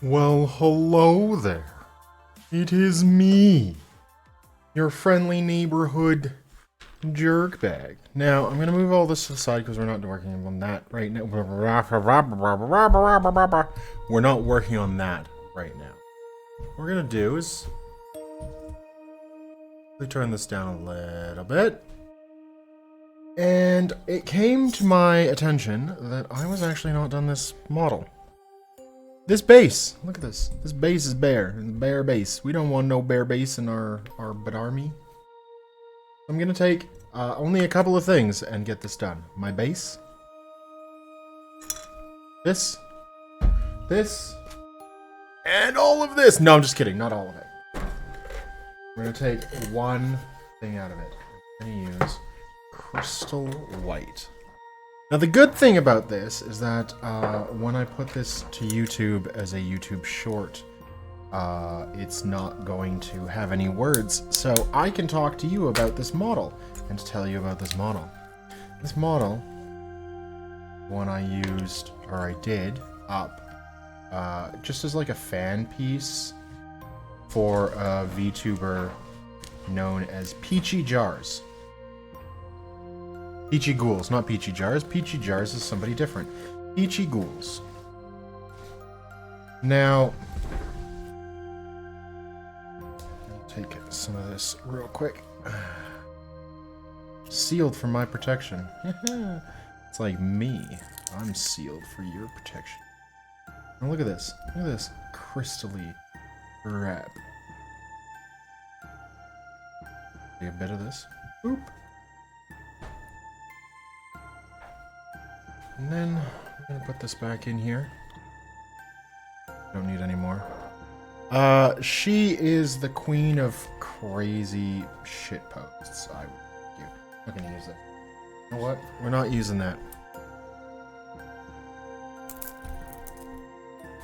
Well, hello there. It is me, your friendly neighborhood jerkbag. Now, I'm going to move all this to the side because we're not working on that right now. We're not working on that right now. What we're going to do is turn this down a little bit. And it came to my attention that I was actually not done this model. This base, look at this. This base is bare. It's bare base. We don't want no bare base in our army. I'm gonna take only a couple of things and get this done. My base. This. And all of this. No, I'm just kidding. Not all of it. We're gonna take one thing out of it. I'm gonna use crystal white. Now the good thing about this is that when I put this to YouTube as a YouTube short, it's not going to have any words, so I can talk to you about this model and tell you about this model. This model, one I used, or I did, up just as like a fan piece for a VTuber known as Peachy Jars. Peachy Ghouls, not Peachy Jars. Peachy Jars is somebody different. Peachy Ghouls. Now, I'll take some of this real quick. Sealed for my protection. It's like me. I'm sealed for your protection. Now look at this. Look at this crystally wrap. Take a bit of this. Boop. And then I'm gonna put this back in here. Don't need any more. She is the queen of crazy shit posts. I'm not gonna use it. You know what? We're not using that.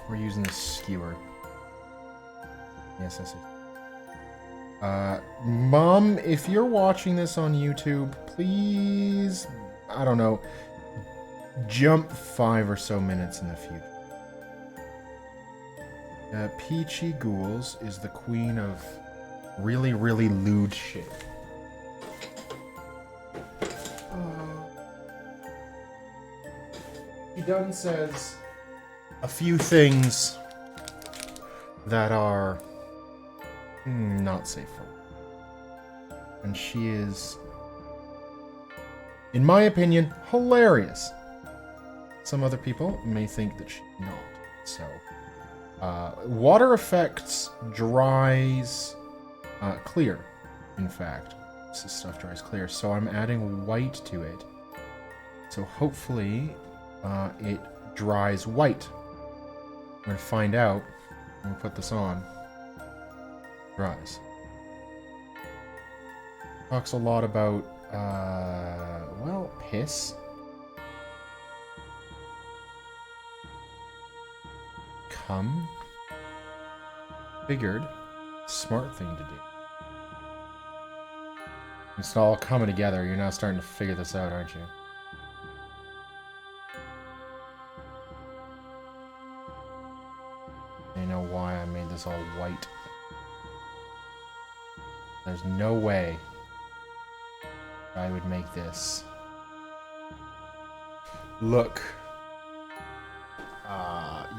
We're using the skewer. Yes, I see. Mom, if you're watching this on YouTube, please, I don't know, jump 5 or so minutes in the future. Peachy Ghouls is the queen of really, really lewd shit. He done says a few things that are not safe for her. And she is, in my opinion, hilarious. Some other people may think that she's not. So, water affects dries clear, in fact. This stuff dries clear. So I'm adding white to it. So hopefully it dries white. We're going to find out when we put this on. Dries. Talks a lot about, well, piss. Figured, smart thing to do. It's all coming together. You're now starting to figure this out, aren't you? You know why I made this all white. There's no way I would make this look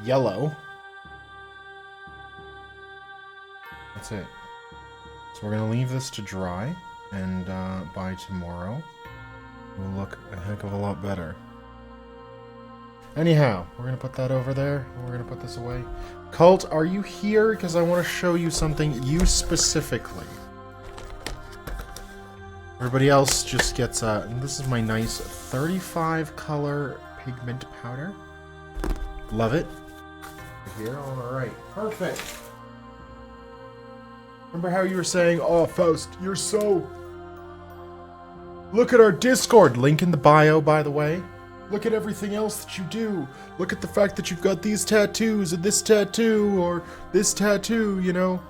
yellow. That's it. So we're going to leave this to dry, and by tomorrow, it will look a heck of a lot better. Anyhow, we're going to put that over there, and we're going to put this away. Cult, are you here? Because I want to show you something, you specifically. Everybody else just gets, this is my nice 35 color pigment powder. Love it. Here, alright, perfect. Remember how you were saying, oh, Faust, you're so... Look at our Discord, link in the bio, by the way. Look at everything else that you do. Look at the fact that you've got these tattoos, and this tattoo, or this tattoo, you know.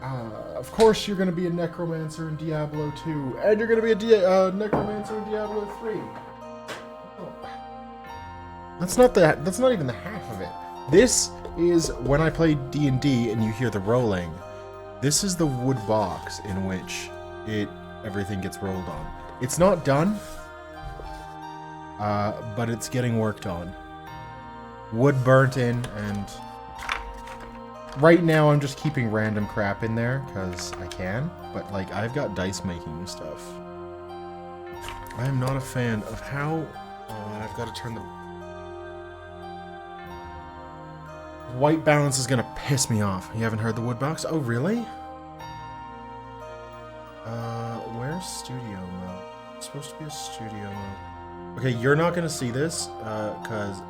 Of course you're going to be a necromancer in Diablo 2, and you're going to be a necromancer in Diablo 3. Oh. That's not even the half of it. This is when I play D&D and you hear the rolling. This is the wood box in which everything gets rolled on. It's not done, but it's getting worked on. Wood burnt in, and right now I'm just keeping random crap in there because I can. But like, I've got dice making stuff. I am not a fan of how I've got to turn the white balance is gonna piss me off. You haven't heard the wood box? Oh, really? Where's studio mode? It's supposed to be a studio mode. Okay, you're not gonna see this, because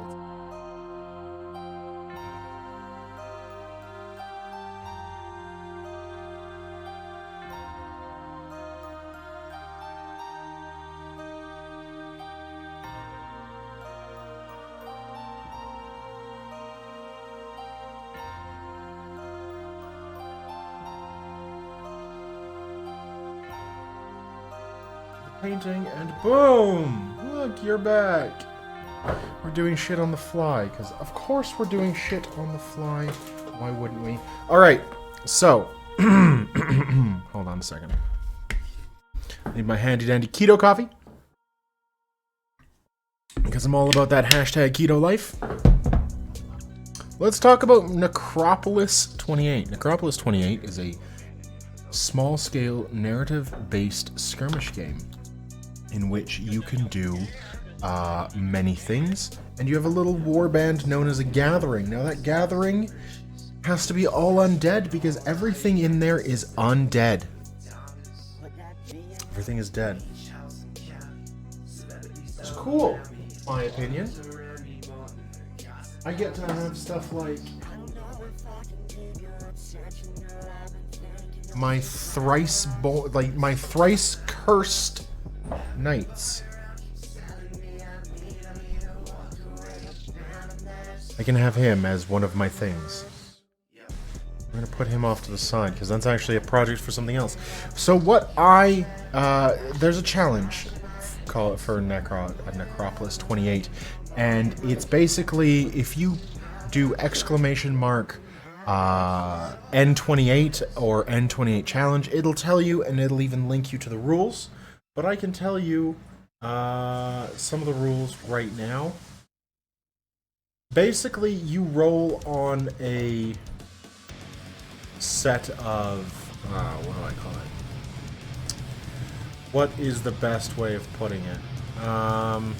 painting, and boom! Look, you're back! We're doing shit on the fly, because of course we're doing shit on the fly. Why wouldn't we? Alright, so... hold on a second. Need my handy-dandy keto coffee. Because I'm all about that hashtag keto life. Let's talk about Necropolis 28. Necropolis 28 is a small-scale, narrative-based skirmish game in which you can do many things, and you have a little warband known as a gathering. Now that gathering has to be all undead because everything in there is undead. Everything is dead. It's cool, my opinion. I get to have stuff like my thrice cursed knights. I can have him as one of my things. I'm gonna put him off to the side because that's actually a project for something else. So what there's a challenge, call it for Necropolis 28, and it's basically if you do exclamation mark N28 or N28 challenge, it'll tell you, and it'll even link you to the rules. But I can tell you some of the rules right now. Basically, you roll on a set of, what do I call it? What is the best way of putting it? On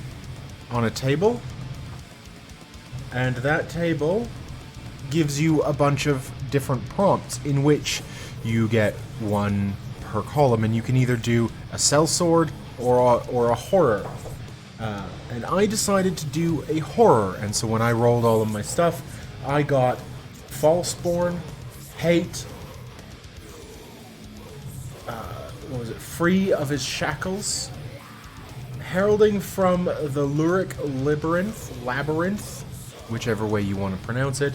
a table. And that table gives you a bunch of different prompts in which you get one per column, and you can either do a sellsword or a horror. And I decided to do a horror, and so when I rolled all of my stuff, I got Falseborn, Hate, what was it? Free of his shackles, heralding from the Lyric Labyrinth, whichever way you want to pronounce it,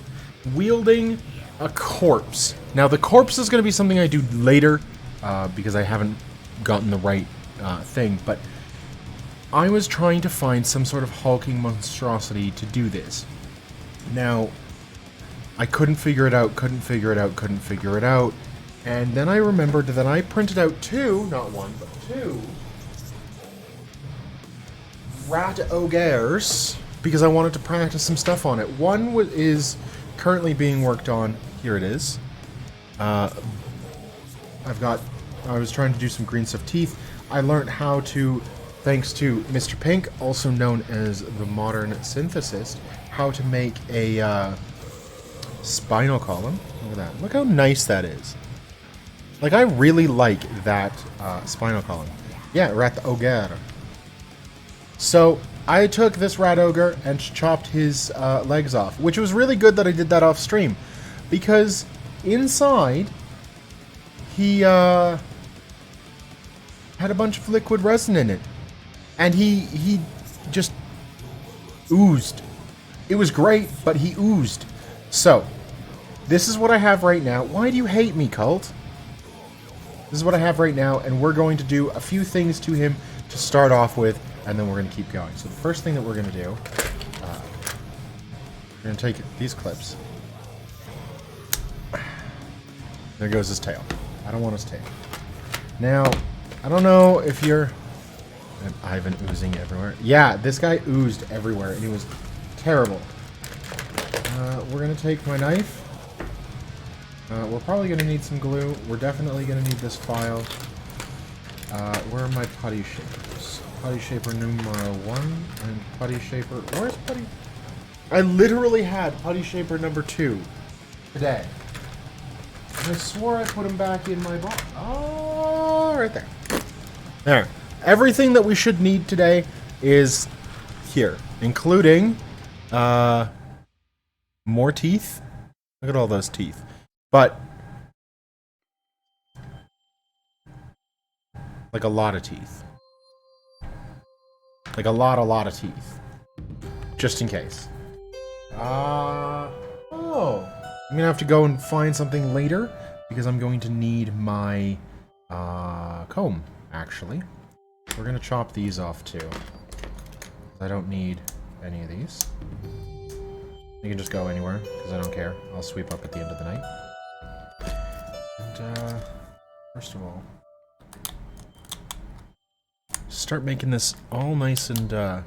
wielding a corpse. Now the corpse is going to be something I do later, because I haven't gotten the right thing, but I was trying to find some sort of hulking monstrosity to do this. Now, I couldn't figure it out, and then I remembered that I printed out not one, but two rat ogres because I wanted to practice some stuff on it. One is currently being worked on. Here it is. I was trying to do some green stuff teeth. I learned how to, thanks to Mr. Pink, also known as the Modern Synthesist, how to make a spinal column. Look at that. Look how nice that is. Like, I really like that spinal column. Yeah, rat ogre. So, I took this rat ogre and chopped his legs off, which was really good that I did that off stream, because inside he had a bunch of liquid resin in it, and he just oozed. It was great, but he oozed. So, this is what I have right now. Why do you hate me, Cult? This is what I have right now, and we're going to do a few things to him to start off with, and then we're going to keep going. So the first thing that we're going to do, we're We're gonna take these clips. There goes his tail. I don't want his tail. Now, I don't know if you're... And Ivan oozing everywhere. Yeah, this guy oozed everywhere, and he was terrible. We're gonna take my knife. We're probably gonna need some glue. We're definitely gonna need this file. Where are my putty shapers? Putty shaper numero 1 and putty shaper... Where's putty... I literally had putty shaper number 2 today. And I swore I put him back in my box. Oh, right there. There. Everything that we should need today is here, including more teeth. Look at all those teeth. But like a lot of teeth. Like a lot of teeth. Just in case. Oh. I'm gonna have to go and find something later because I'm going to need my comb, actually. We're gonna chop these off too. I don't need any of these. You can just go anywhere because I don't care. I'll sweep up at the end of the night. And first of all, start making this all nice and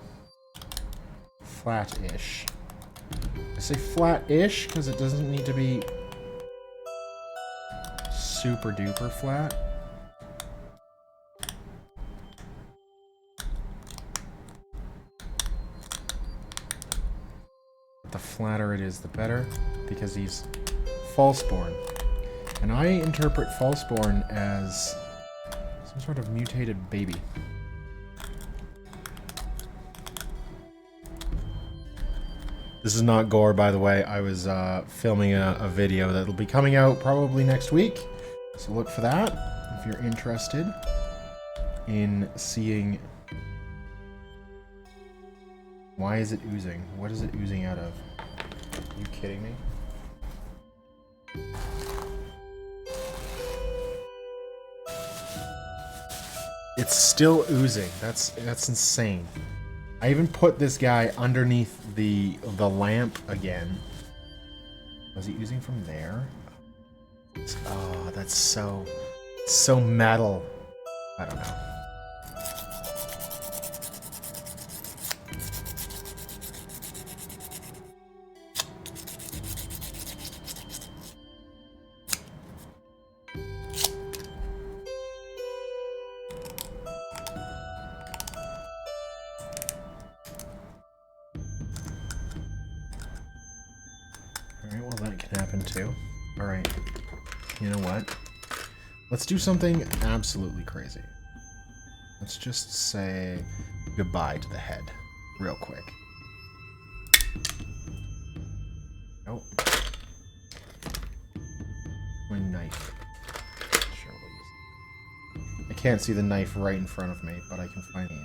flat-ish. I say flat-ish because it doesn't need to be super duper flat. The flatter it is, the better, because he's falseborn. And I interpret falseborn as some sort of mutated baby. This is not gore, by the way. I was filming a video that'll be coming out probably next week. So look for that if you're interested in seeing... Why is it oozing? What is it oozing out of? Are you kidding me? It's still oozing. That's insane. I even put this guy underneath the lamp again. Was he oozing from there? Oh, that's so metal. I don't know. Alright, well that can happen too. Alright. You know what? Let's do something absolutely crazy. Let's just say goodbye to the head. Real quick. Nope. My knife. Sure, we'll use it. I can't see the knife right in front of me, but I can find it.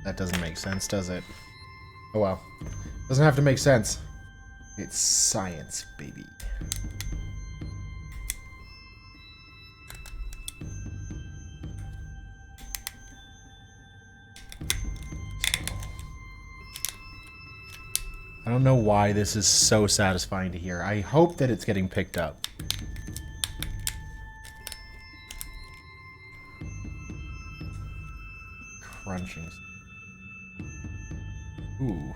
That doesn't make sense, does it? Oh well. Doesn't have to make sense. It's science, baby. I don't know why this is so satisfying to hear. I hope that it's getting picked up. Crunching. Ooh.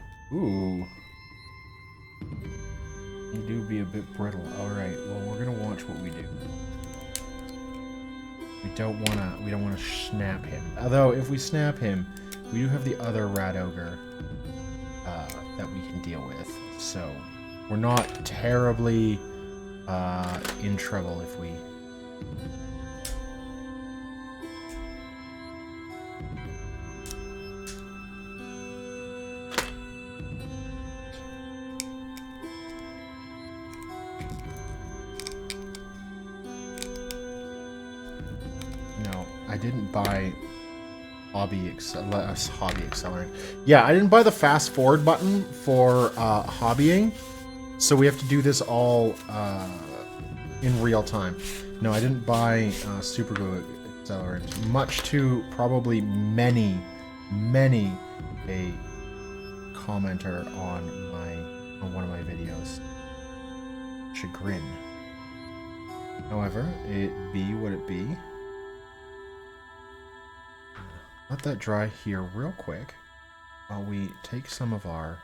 You do be a bit brittle. Alright, well we're gonna watch what we do. We don't wanna snap him. Although if we snap him, we do have the other rat ogre that we can deal with. So we're not terribly in trouble if we... No, I didn't buy hobby accelerant. Yeah, I didn't buy the fast forward button for hobbying, so we have to do this all in real time. No, I didn't buy super glue accelerant, much to probably many a commenter on one of my videos. Chagrin. However, it be what it be. Let that dry here real quick while we take some of our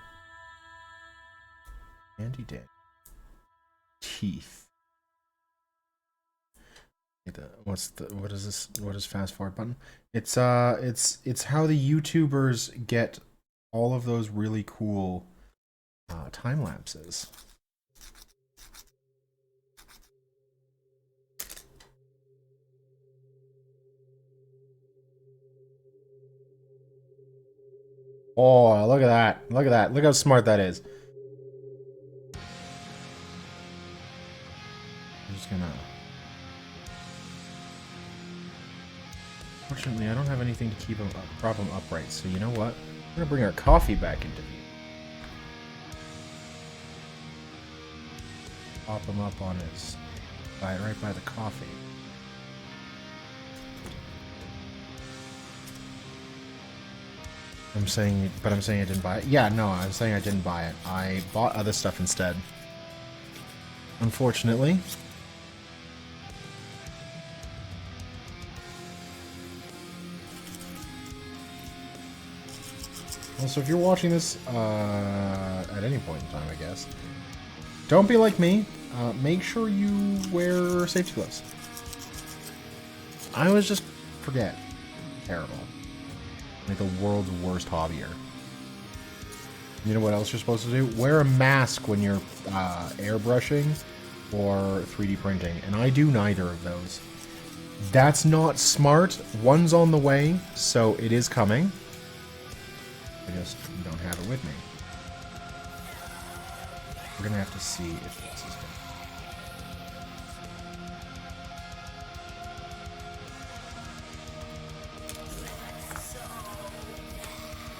handy dandy teeth. What is this? What is fast forward button? It's how the YouTubers get all of those really cool time lapses. Oh, look at that. Look at that. Look how smart that is. I'm just gonna... Fortunately, I don't have anything to keep prop him upright, so you know what? We're gonna bring our coffee back into view. Pop him up on his... right by the coffee. I'm saying I didn't buy it. Yeah, no, I'm saying I didn't buy it. I bought other stuff instead. Unfortunately. Also, if you're watching this at any point in time, I guess, don't be like me. Make sure you wear safety gloves. I always just forget. Terrible. Like the world's worst hobbyer. You know what else you're supposed to do? Wear a mask when you're airbrushing or 3D printing, and I do neither of those. That's not smart. One's on the way, so it is coming. I just don't have it with me. We're gonna have to see if this is good.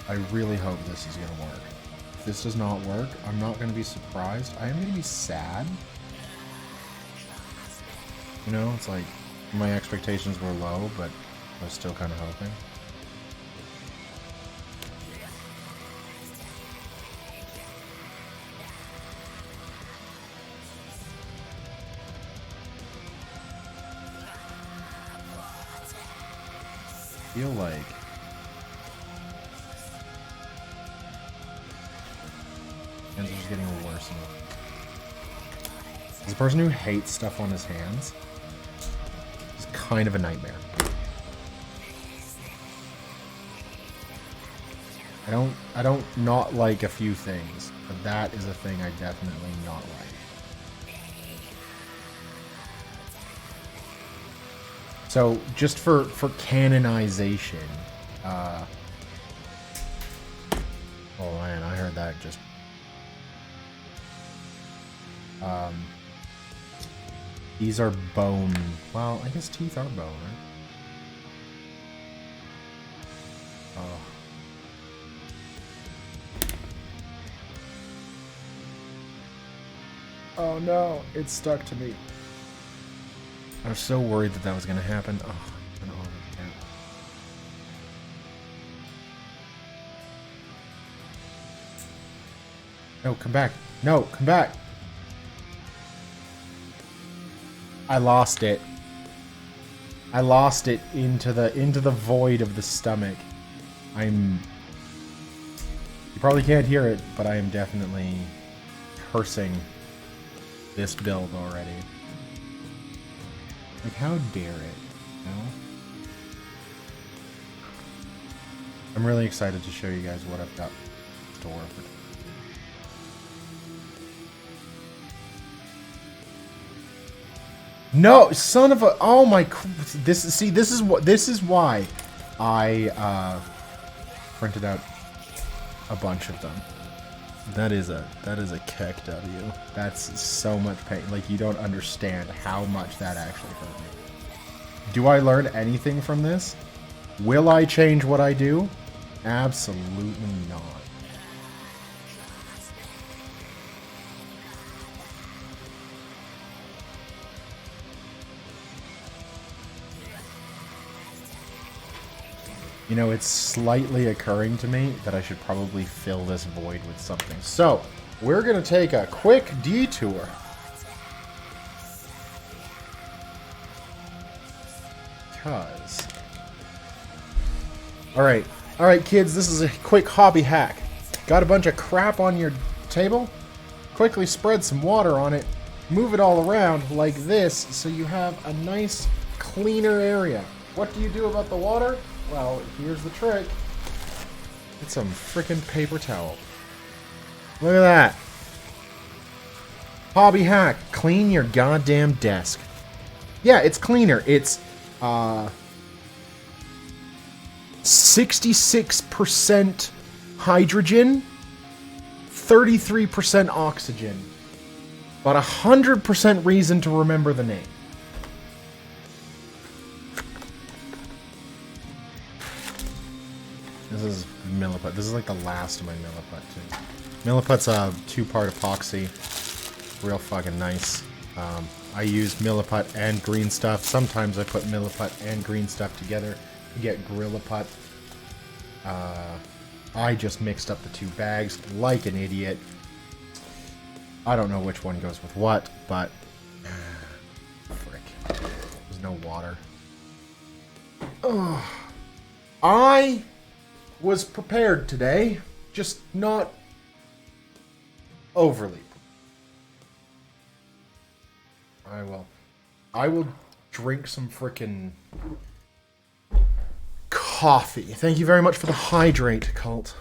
I really hope this is gonna work. If this does not work, I'm not gonna be surprised. I am gonna be sad. You know, it's like my expectations were low, but I was still kind of hoping. I feel like hands are just getting worse and worse. As a person who hates stuff on his hands, it's kind of a nightmare. I don't not like a few things, but that is a thing I definitely not like. So just for canonization, oh man, I heard that just. These are bone. Well, I guess teeth are bone, right? Oh. Oh no, it stuck to me. I was so worried that that was going to happen. Oh, I don't know. No, come back. No, come back. I lost it. I lost it into the void of the stomach. You probably can't hear it, but I am definitely cursing this build already. Like, how dare it, you know? I'm really excited to show you guys what I've got in store for. No, son of a! Oh my! This is why I printed out a bunch of them. That is a keck W. That's so much pain. Like, you don't understand how much that actually hurt me. Do I learn anything from this? Will I change what I do? Absolutely not. You You know, it's slightly occurring to me that I should probably fill this void with something. So, we're going to take a quick detour. Because... Alright kids, this is a quick hobby hack. Got a bunch of crap on your table? Quickly spread some water on it. Move it all around like this so you have a nice, cleaner area. What do you do about the water? Well, here's the trick. Get some frickin' paper towel. Look at that. Hobby hack. Clean your goddamn desk. Yeah, it's cleaner. It's, 66% hydrogen, 33% oxygen. But 100% reason to remember the name. This is Milliput. This is like the last of my Milliput too. Milliput's a 2-part epoxy. Real fucking nice. I use Milliput and green stuff. Sometimes I put Milliput and green stuff together to get Gorillaput. I just mixed up the 2 bags like an idiot. I don't know which one goes with what, but... frick. There's no water. Ugh. I was prepared today, just not overly. I will drink some frickin' coffee. Thank you very much for the hydrate, Cult.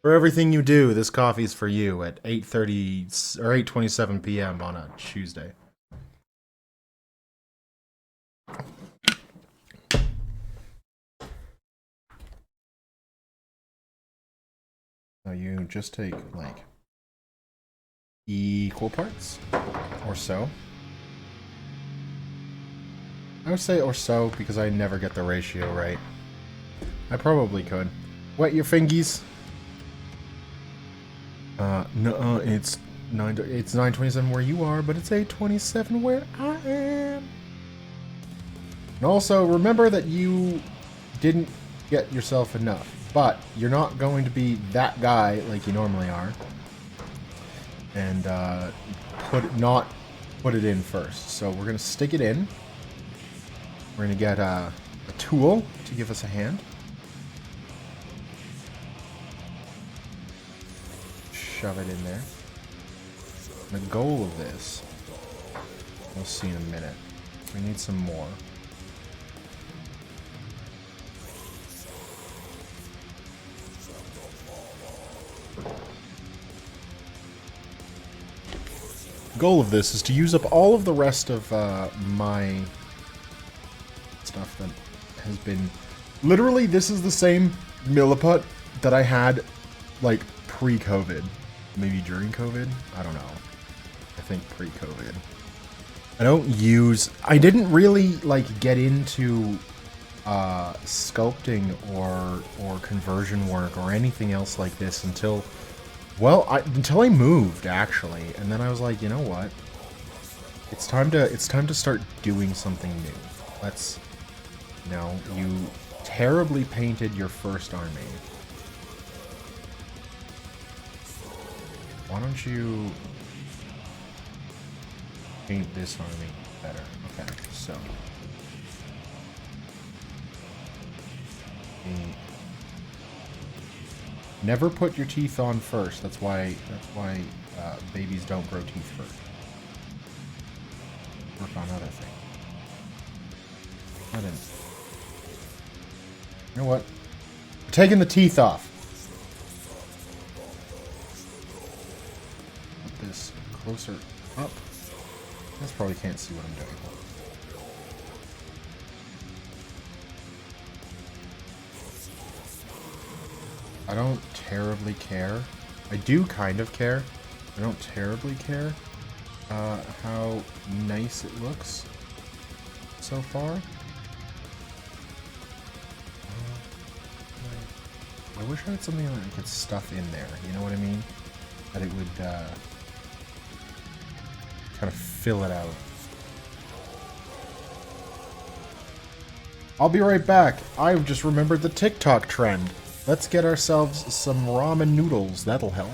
For everything you do, this coffee's for you at 8:30 or 8:27 p.m. on a Tuesday. So you just take like equal parts or so. I would say or so because I never get the ratio right. I probably could. Wet your fingies. No, it's 9:27 where you are, but it's 8:27 where I am. And also, remember that you didn't get yourself enough, but you're not going to be that guy like you normally are, and not put it in first. So we're gonna stick it in. We're gonna get a tool to give us a hand. Shove it in there. The goal of this, we'll see in a minute. We need some more. The goal of this is to use up all of the rest of my stuff that has been... Literally, this is the same Milliput that I had, like, pre-COVID. Maybe during COVID? I don't know. I think pre-COVID. I didn't really, like, get into sculpting or conversion work or anything else like this until... Well, until I moved, actually. And then I was like, you know what? It's time to start doing something new. Let's... you terribly painted your first army. Why don't you paint this army better? Okay, so never put your teeth on first. That's why babies don't grow teeth first. Work on other things. I didn't. You know what? We're taking the teeth off. Put this closer up. You guys probably can't see what I'm doing. I don't terribly care. I do kind of care. I don't terribly care how nice it looks so far. I wish I had something that I could stuff in there, you know what I mean? That it would kind of fill it out. I'll be right back. I just remembered the TikTok trend. Let's get ourselves some ramen noodles. That'll help.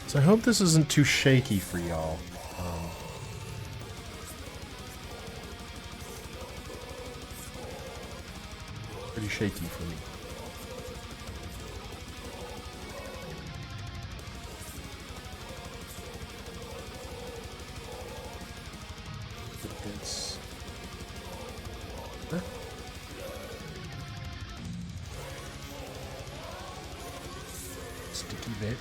So I hope this isn't too shaky for y'all. Pretty shaky for me. This. Huh? Sticky bit.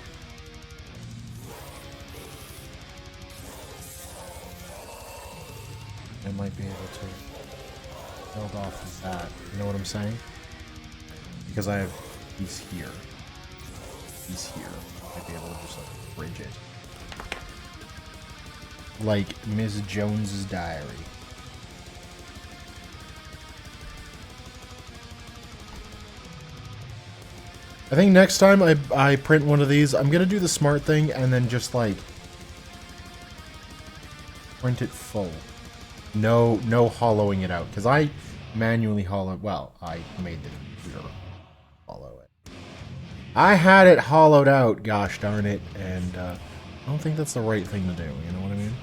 I might be able to build off of that. You know what I'm saying? Because I have these here. These here. I'd be able to just like bridge it. Like Ms. Jones's diary. I think next time I print one of these, I'm gonna do the smart thing and then just like print it full. No hollowing it out, because I manually hollow. Well, I made the computer hollow it. I had it hollowed out, gosh darn it, and I don't think that's the right thing to do. You know what I mean?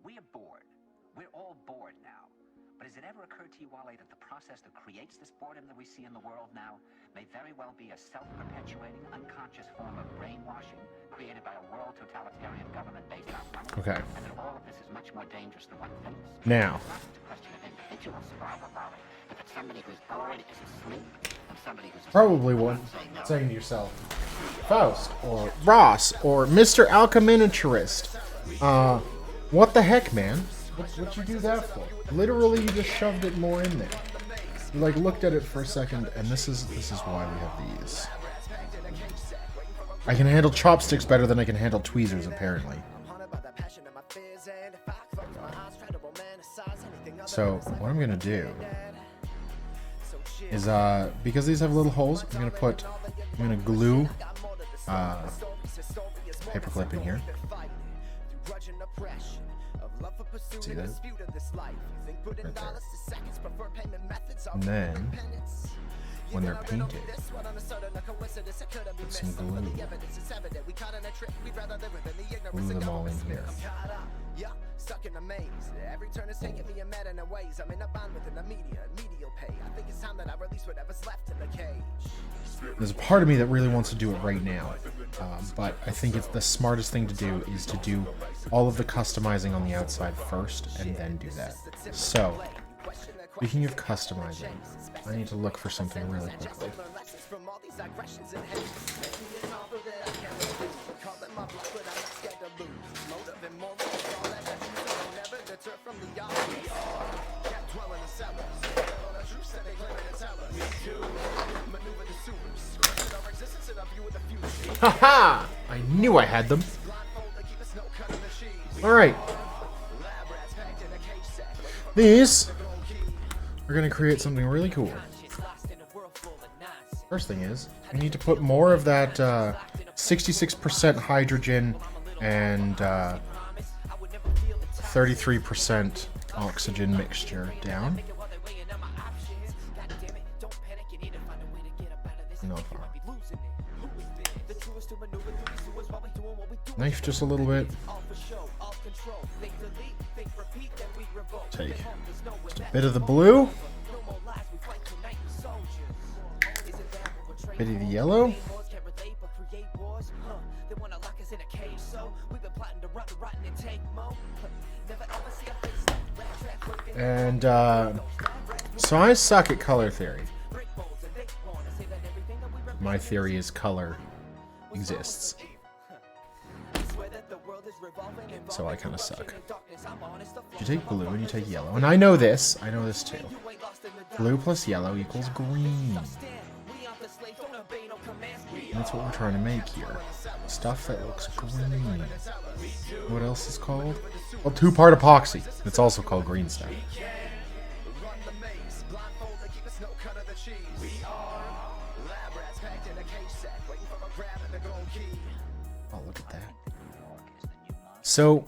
We are bored. We're all bored now. But has it ever occurred to you, Wale, that the process that creates this boredom that we see in the world now may very well be a self-perpetuating, unconscious form of brainwashing created by a world totalitarian government based on money? Okay. And that all of this is much more dangerous than one thinks? Now. It's not just a question of individual survival, Wale. If it's somebody who's bored, is asleep, and somebody who's Probably one saying to yourself, Faust, or Ross, or Mr. Alcheminiaturist. What the heck, man? What'd you do that for? Literally, you just shoved it more in there. You like looked at it for a second, and this is why we have these. I can handle chopsticks better than I can handle tweezers, apparently. So what I'm gonna do is because these have little holes, I'm gonna glue paperclip in here. See that? Right there. And then, when they're painted, put some glue. Glue them all in here. There's a part of me that really wants to do it right now, but I think it's the smartest thing to do is to do all of the customizing on the outside first and then do that. So, speaking of customizing, I need to look for something really quickly. Haha! I knew I had them. Alright. These are going to create something really cool. First thing is, we need to put more of that 66% hydrogen and 33% oxygen mixture down. Not far. Knife just a little bit. Take just a bit of the blue. Bit of the yellow. And so I suck at color theory. My theory is color exists. So I kind of suck. You take blue and you take yellow. And I know this too. Blue plus yellow equals green. And that's what we're trying to make here. Stuff that looks green. What else is called? Well, two-part epoxy. It's also called green stuff. Oh, look at that. So,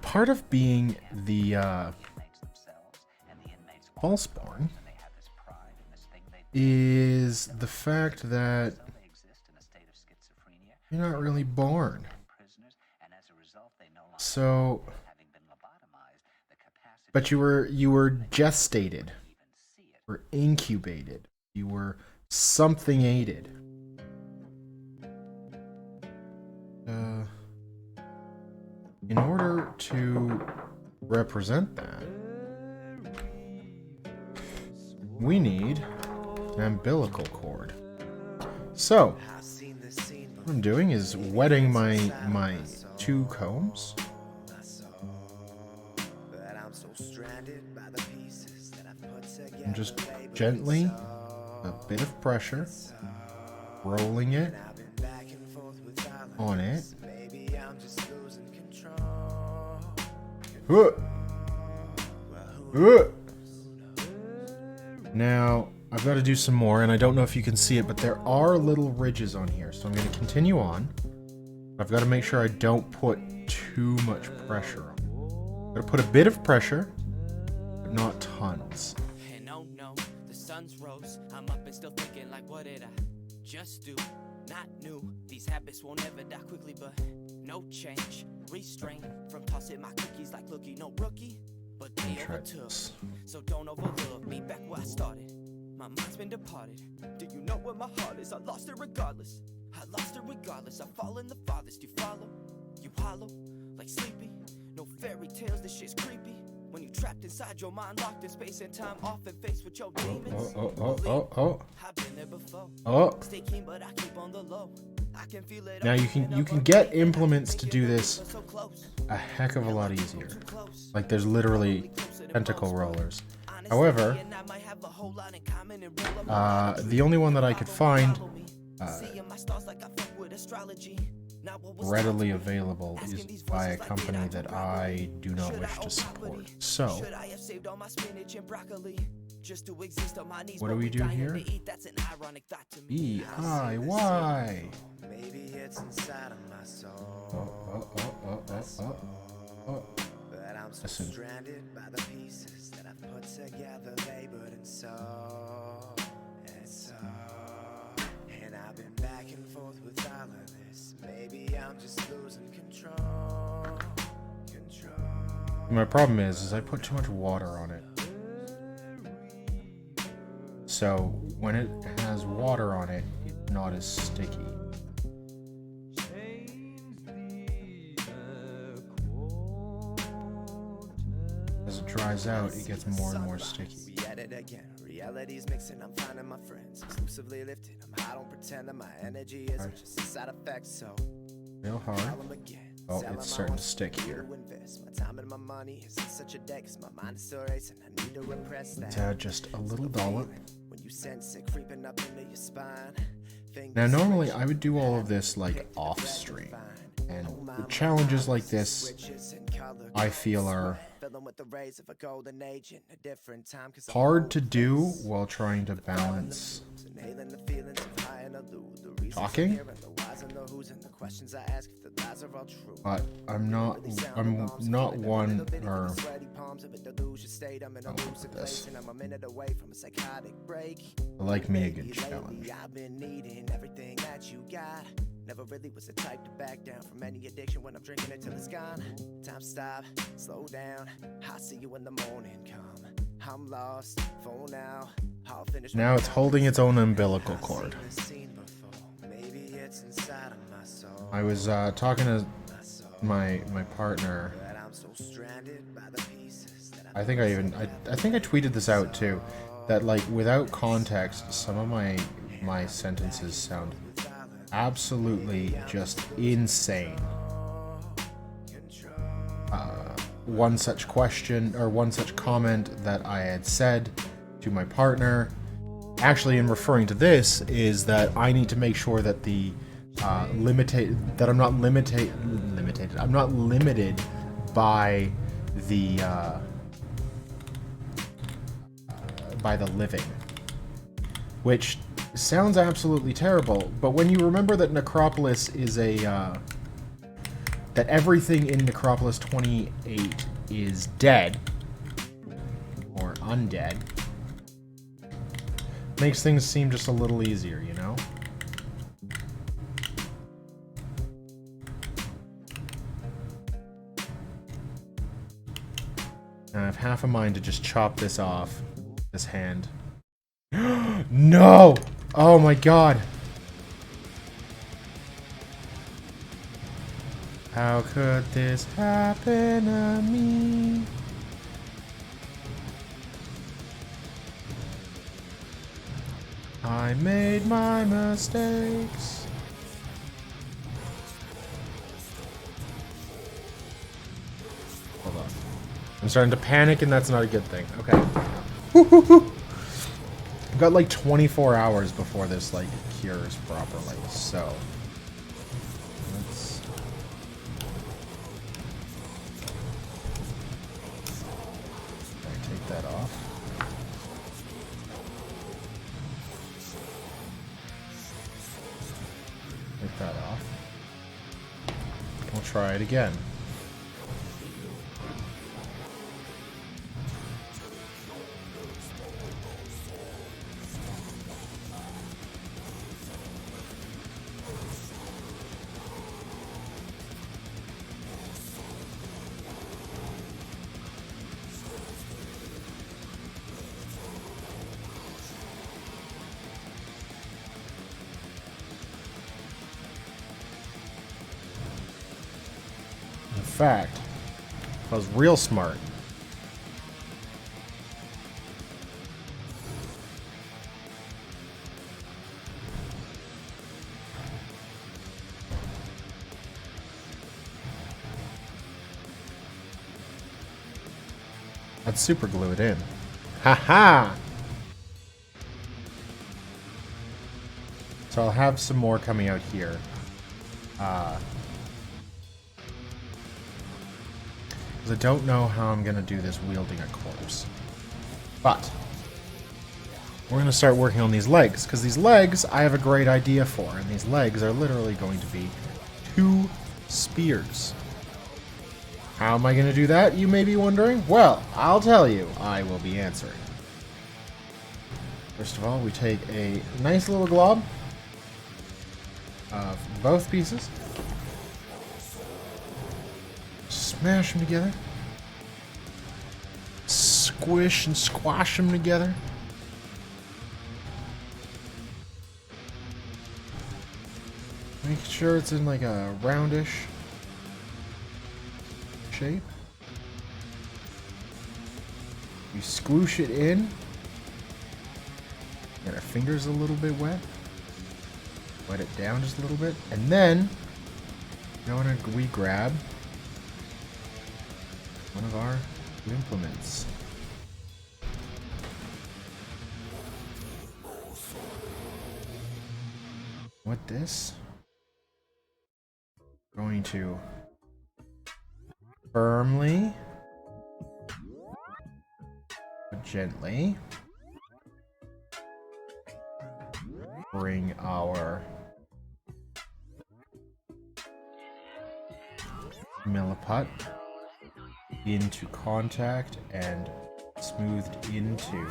part of being the Falseborn is the fact that you're not really born. So, but you were gestated, or incubated, you were something aided. In order to represent that, we need an umbilical cord. So, what I'm doing is wetting my two combs. And just gently, a bit of pressure, rolling it on it. Now, I've got to do some more, and I don't know if you can see it, but there are little ridges on here, so I'm going to continue on. I've got to make sure I don't put too much pressure on. I'm going to put a bit of pressure, but not tons. And oh no, the sun's rose. I'm up and still thinking like, what did I just do? Not new. These habits won't ever die quickly, but no change. Restrain from tossing my cookies like looky, no rookie. But they overtook. So don't overlook me back where I started. My mind's been departed. Do you know where my heart is? I lost it regardless. I lost it regardless. I've fallen the farthest. You follow? You hollow? Like sleepy? No fairy tales, this shit's creepy. When you trapped inside your mind, locked in space and time, often faced with your demons. I've been there before. Stay keen, but I keep on the low. I can feel it. Now you can get implements to do this a heck of a lot easier. Like there's literally tentacle rollers. However, the only one that I could find readily available is by a company that I do not wish to support. So, what do we do here? DIY. Listen. And I've been back and forth with all of this. Maybe I'm just losing control. My problem is I put too much water on it. So when it has water on it, it's not as sticky. As it dries out, it gets more and more sticky. Reality's mixing, I'm finding my friends exclusively lifted. I don't pretend that my energy isn't just a side effect, so real hard. Oh, it's starting to stick here. Let's add just a little dollop. Now normally I would do all of this like off stream, and challenges like this I feel are hard to do while trying to balance talking, but I'm not one, or this. I like me a good challenge. Never really was the type to back down from any addiction when I'm drinking it till it's gone. Time stop, slow down. I'll see you in the morning come. I'm lost, for now. I'll finish. Now it's holding its own umbilical cord. I was talking to my partner. I think I think I tweeted this out too. That like without context, some of my sentences sound absolutely just insane. one such question or one such comment that I had said to my partner, actually in referring to this, is that I need to make sure that the I'm not limited by the living, which sounds absolutely terrible, but when you remember that Necropolis is that everything in Necropolis 28 is dead or undead, makes things seem just a little easier, you know? And I have half a mind to just chop this off, this hand. No! Oh my god! How could this happen to me? I made my mistakes. Hold on. I'm starting to panic, and that's not a good thing. Okay. I've got like 24 hours before this like cures properly, so let's take that off. Take that off. We'll try it again. Fact, I was real smart. I'd super glue it in. Haha! So I'll have some more coming out here. Because I don't know how I'm going to do this wielding a corpse. But we're going to start working on these legs, because these legs I have a great idea for, and these legs are literally going to be 2 spears. How am I going to do that, you may be wondering? Well, I'll tell you. I will be answering. First of all, we take a nice little glob of both pieces. Smash them together. Squish and squash them together. Make sure it's in like a roundish shape. You squoosh it in. Get our fingers a little bit wet. Wet it down just a little bit. And then we grab one of our implements. With this, going to firmly, but gently bring our milliput into contact and smoothed into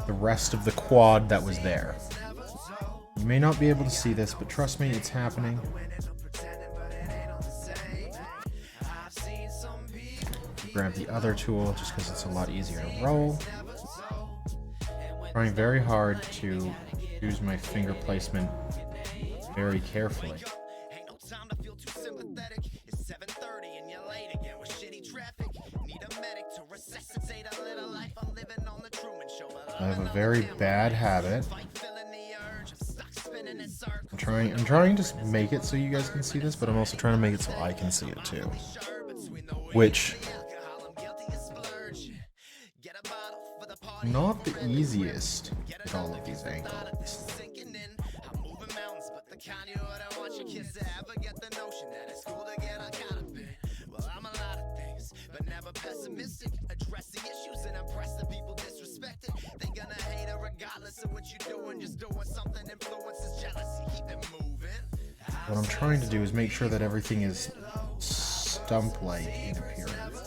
the rest of the quad that was there. You may not be able to see this, but trust me, it's happening. Grab the other tool just because it's a lot easier to roll. Trying very hard to use my finger placement very carefully. I have a very bad habit I'm trying to make it so you guys can see this, but I'm also trying to make it so I can see it too. Which, not the easiest with all of these angles. Pessimistic, address the issues and impress the people disrespected. They gonna hate her regardless of what you're doing. Just doing something influences jealousy. Keep it moving. What I'm trying to do is make sure that everything is stump-like in appearance.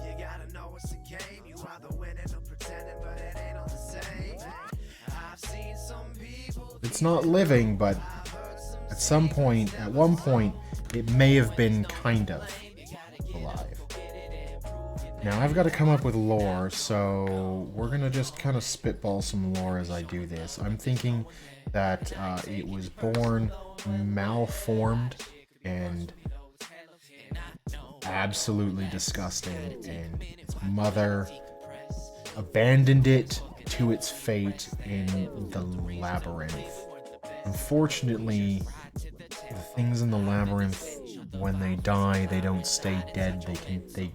You gotta know it's a game. You either winning or pretending, but it ain't all the same. I've seen some people. It's not living, but at some point, at one point, it may have been kind of alive. Now I've got to come up with lore, so we're gonna just kind of spitball some lore as I do this. I'm thinking that it was born malformed and absolutely disgusting, and its mother abandoned it to its fate in the labyrinth. Unfortunately, the things in the labyrinth, when they die, they don't stay dead. They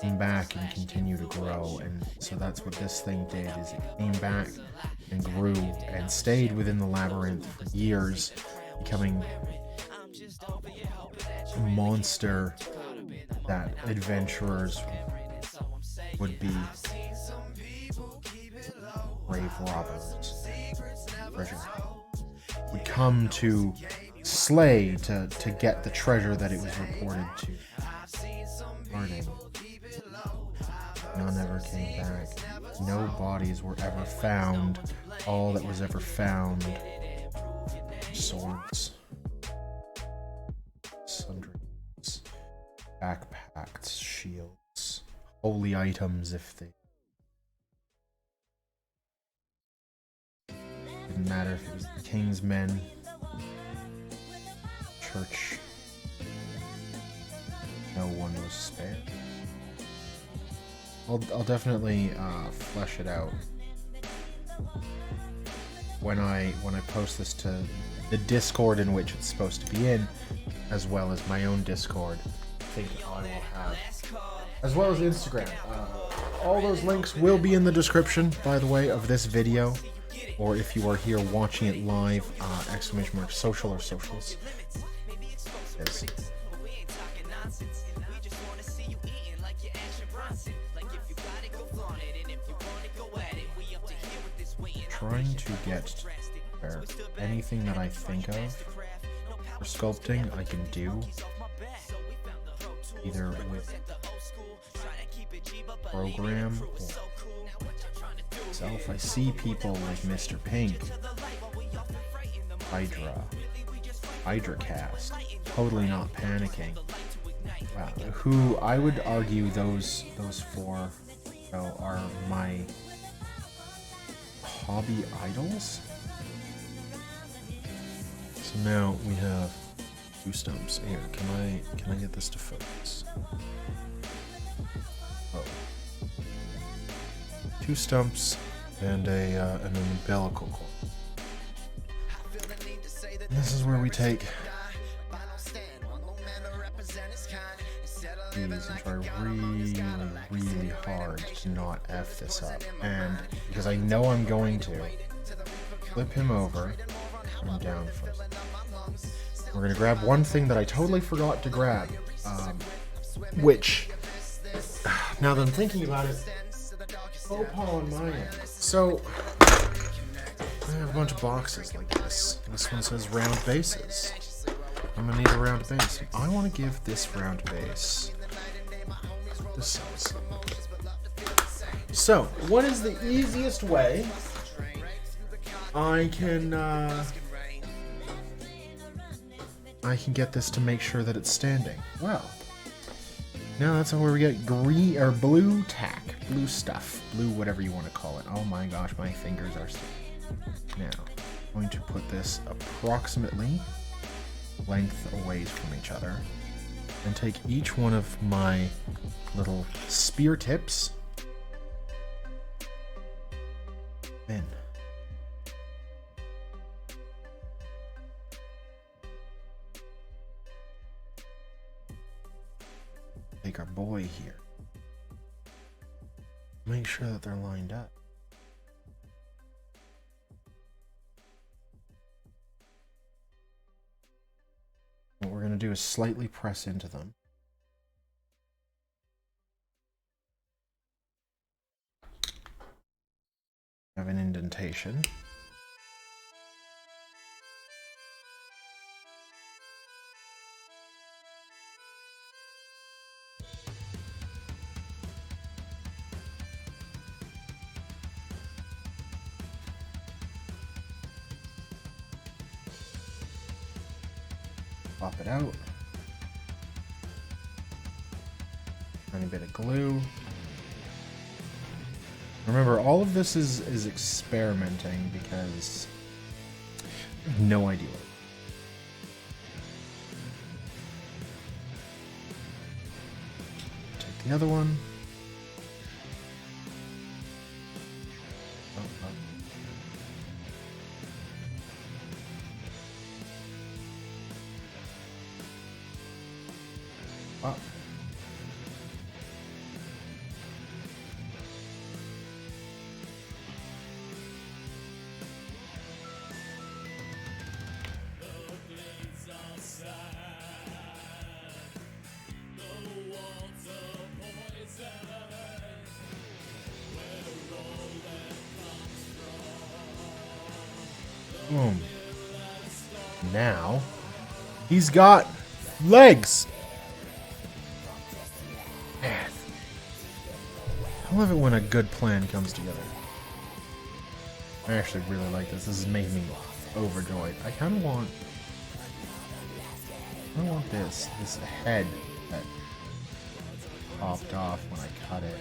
came back and continue to grow, and so that's what this thing did, is it came back and grew and stayed within the labyrinth for years, becoming a monster that adventurers would be brave robbers, treasure, would come to slay to get the treasure that it was reported to guarding. None ever came back. No bodies were ever found. All that was ever found, swords, sundries, backpacks, shields, holy items if they... Didn't matter if it was the king's men, church, no one was spared. I'll definitely flesh it out when I post this to the Discord in which it's supposed to be in, as well as my own Discord. I think I will have, as well as Instagram. All those links will be in the description, by the way, of this video, or if you are here watching it live, ! social or socials. Yes. Trying to get there. Anything that I think of for sculpting, I can do either with program or self. I see people like Mr. Pink, Hydra Cast, totally not panicking. Wow, who I would argue those four are my hobby idols. So now we have two stumps. Here, can I get this to focus? Oh. Two stumps and an umbilical cord. And this is where we take these and try really hard to not F this up. And because I know I'm going to, flip him over and down first. We're going to grab one thing that I totally forgot to grab, which, now that I'm thinking about it, faux pas on my end. So, I have a bunch of boxes like this. This one says round bases. I'm going to need a round base. I want to give this round base this size. So, what is the easiest way I can get this to make sure that it's standing? Well, now that's where we get green or blue tack, blue stuff, blue whatever you want to call it. Oh my gosh, my fingers are stiff. Now, I'm going to put this approximately length away from each other and take each one of my little spear tips in. take our boy here. Make sure that they're lined up. What we're going to do is slightly press into them. Have an indentation. Pop it out. Tiny bit of glue. Remember, all of this is experimenting because I have no idea. Take the other one. Up. Boom. Now he's got legs. Man, I love it when a good plan comes together. I actually really like this. This is making me overjoyed. I kind of want this head that popped off when I cut it.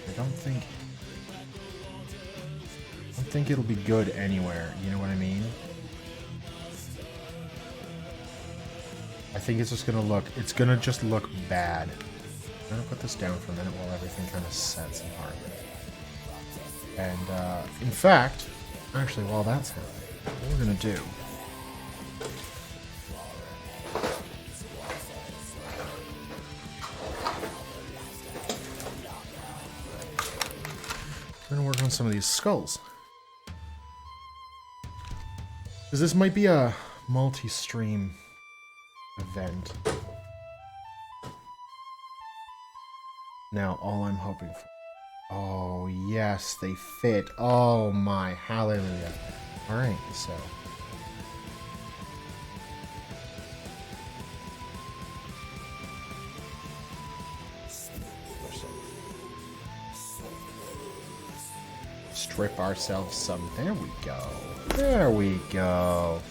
I don't think it'll be good anywhere. You know what I mean? I think it's just gonna look. It's gonna just look bad. I'm gonna put this down for a minute while everything kind of sets apart. And in fact, actually, while that's happening, what we're gonna do. We're gonna work on some of these skulls. Because this might be a multi-stream event. Now, all I'm hoping for... Oh, yes, they fit. Oh, my hallelujah. Alright, so... Strip ourselves some... There we go. There we go.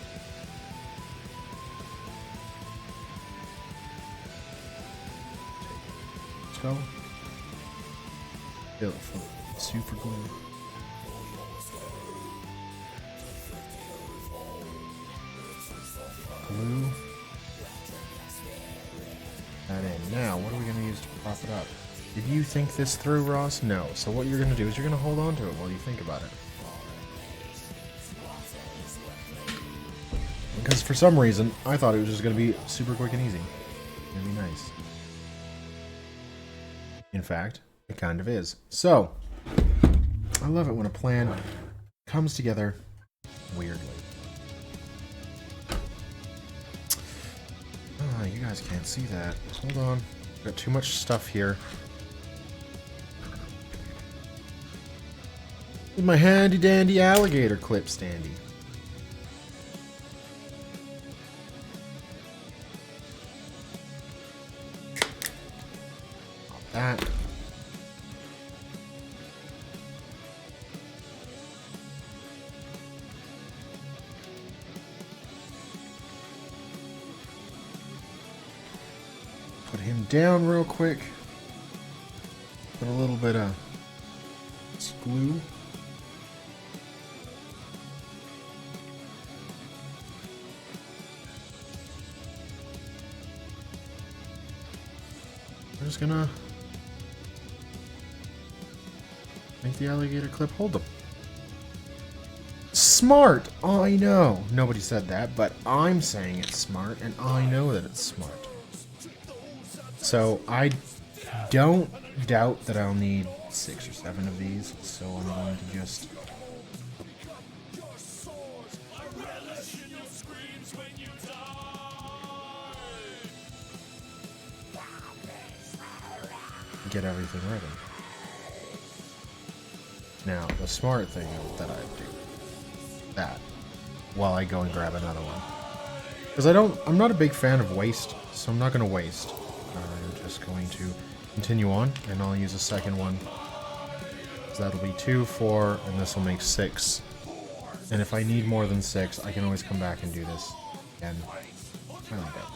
Let's go. Fill it full of super glue. Glue. That in. Now, what are we going to use to prop it up? Did you think this through, Ross? No. So what you're going to do is you're going to hold on to it while you think about it. Because for some reason, I thought it was just going to be super quick and easy. It'd be nice. In fact, it kind of is. So, I love it when a plan comes together weirdly. Ah, you guys can't see that. Hold on. Got too much stuff here. With my handy dandy alligator clip standy. That. Put him down real quick. Put a little bit of glue. We're just gonna make the alligator clip hold them. Smart! I know. Nobody said that, but I'm saying it's smart, and I know that it's smart. So I don't doubt that I'll need 6 or 7 of these, so I'm going to just get everything ready. Now, the smart thing that I do that while I go and grab another one. Because I'm not a big fan of waste, so I'm not going to waste. I'm just going to continue on, and I'll use a second one. So that'll be 2, 4, and this will make 6. And if I need more than 6, I can always come back and do this again. I like that.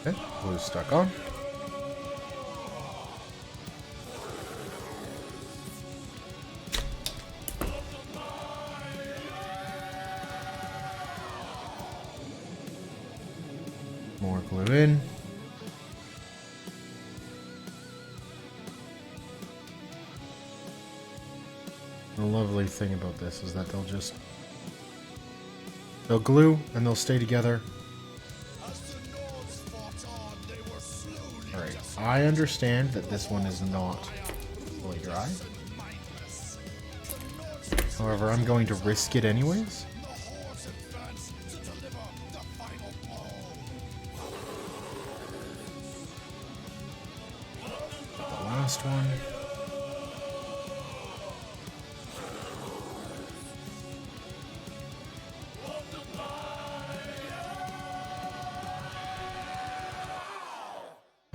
Okay, blue's stuck on. More glue in. The lovely thing about this is that they'll glue and they'll stay together. Alright, I understand that this one is not fully dry. However, I'm going to risk it anyways. The last one.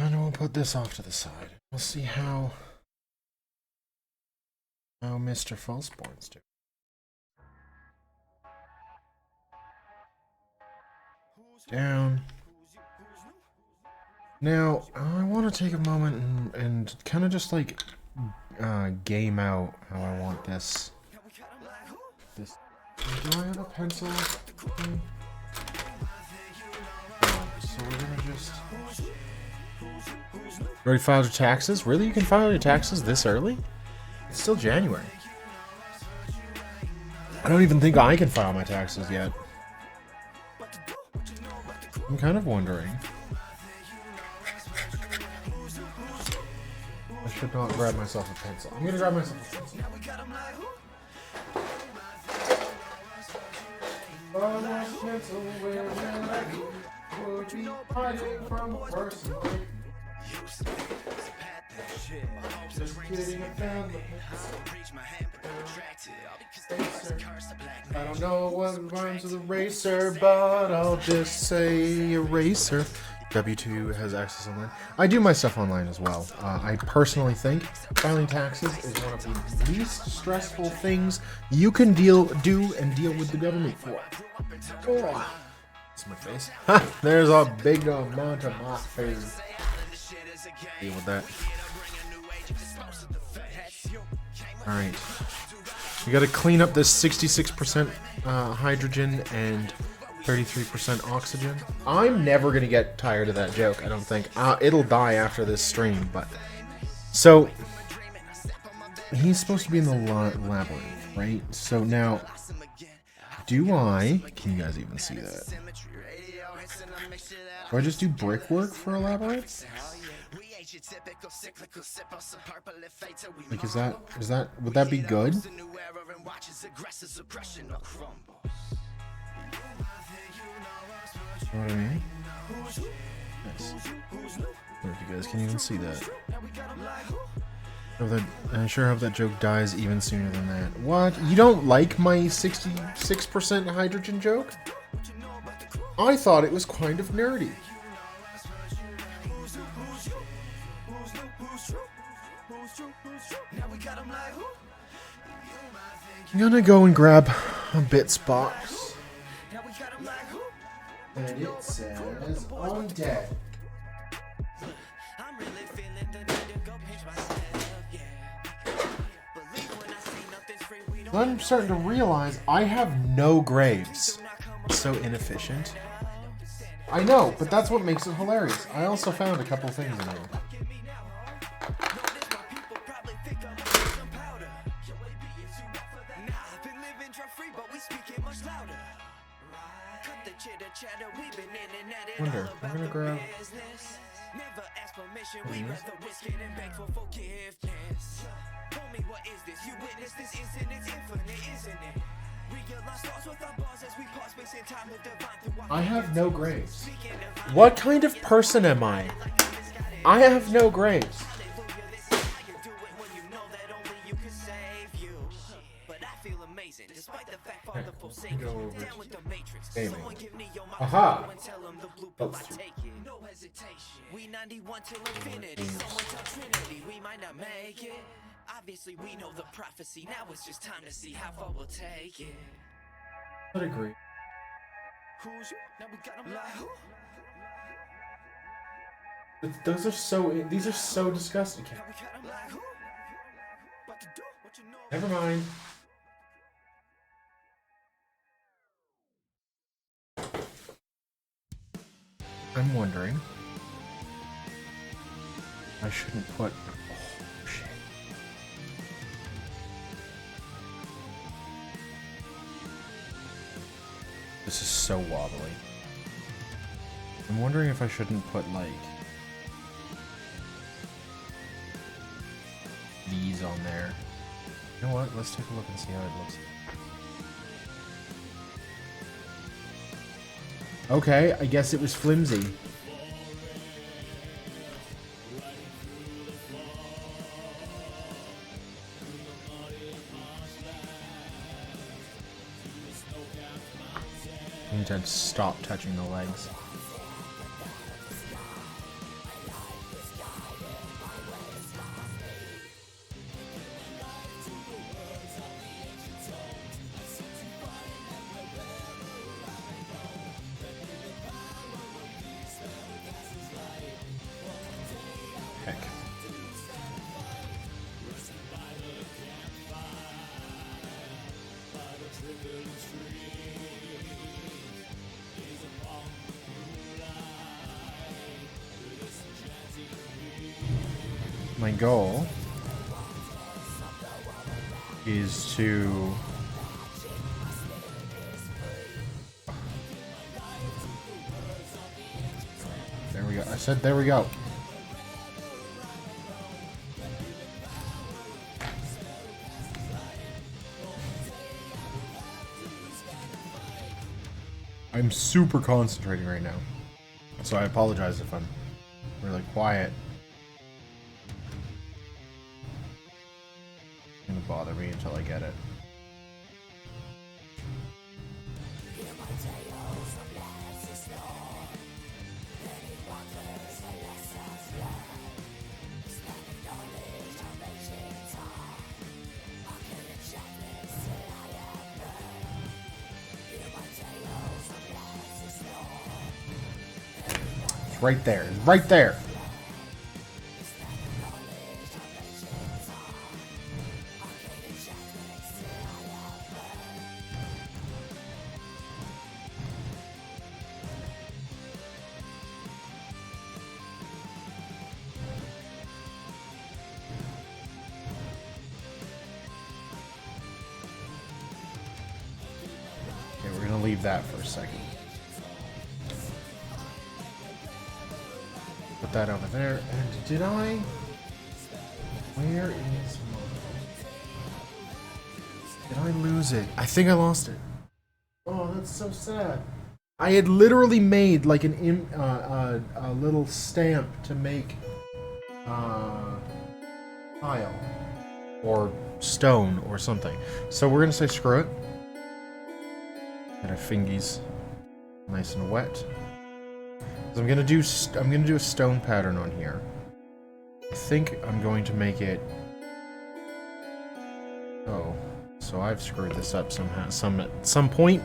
And we'll put this off to the side. We'll see how Mr. Falseborn's do. Down. Now, I want to take a moment and kind of just like game out how I want this. Do I have a pencil? Okay. So we're gonna just. You already filed your taxes? Really? You can file your taxes this early? It's still January. I don't even think I can file my taxes yet. I'm kind of wondering. I should not grab myself a pencil. I'm gonna grab myself a pencil. Would be hiding from a person like just kidding, I found the I don't know what rhymes with eraser, but I'll just say eraser. W2 has access online. I do my stuff online as well. I personally think filing taxes is one of the least stressful things you can deal with the government for. Oh. My face. There's a big amount of my face. Deal with that. Alright. We gotta clean up this 66% hydrogen and 33% oxygen. I'm never gonna get tired of that joke, I don't think. It'll die after this stream, but... So... He's supposed to be in the labyrinth, right? So now... Can you guys even see that? Do I just do brickwork for a labyrinth? Like, would that be good? You know what I mean? Nice. I don't know if you guys can even see that. I sure hope that joke dies even sooner than that. What? You don't like my 66% hydrogen joke? I thought it was kind of nerdy. I'm gonna go and grab a bits box. And it says, I'm dead. I'm starting to realize I have no graves. It's so inefficient. I know, but that's what makes it hilarious. I also found a couple things in here. Wonder, I'm gonna grab. Never ask permission, we rather risk it and beg for forgiveness. Tell me, what is this? You witness this instant, it's infinite, isn't it? Realize thoughts with our bars as we pass space and time with divine through our I have no graves. What kind of person am I? I have no graves. Go over to gaming. Aha! We 91 till infinity. Someone tell Trinity we might not make it. Obviously we know the prophecy. Now it's just time to see how far we'll take it. I'd agree. Who's you? Now we got 'em like who? But those are so. These are so disgusting. Now we got 'em like who? What to do? What you know? Never mind. I'm wondering. I shouldn't put. Oh, shit. This is so wobbly. I'm wondering if I shouldn't put, like, these on there. You know what? Let's take a look and see how it looks. Okay, I guess it was flimsy. I need to stop touching the legs. Heck. My goal is to there we go. I said there we go. I'm super concentrating right now, so I apologize if I'm really quiet. It's gonna bother me until I get it. It's right there. It's right there. Okay, we're gonna leave that for a second. Put that over there. And did I? Where is my? Did I lose it? I think I lost it. Oh, that's so sad. I had literally made like a little stamp to make tile or stone or something. So we're gonna say screw it. Get our fingies nice and wet. So I'm gonna do a stone pattern on here. I think I'm going to make it. Oh, so I've screwed this up somehow. At some point.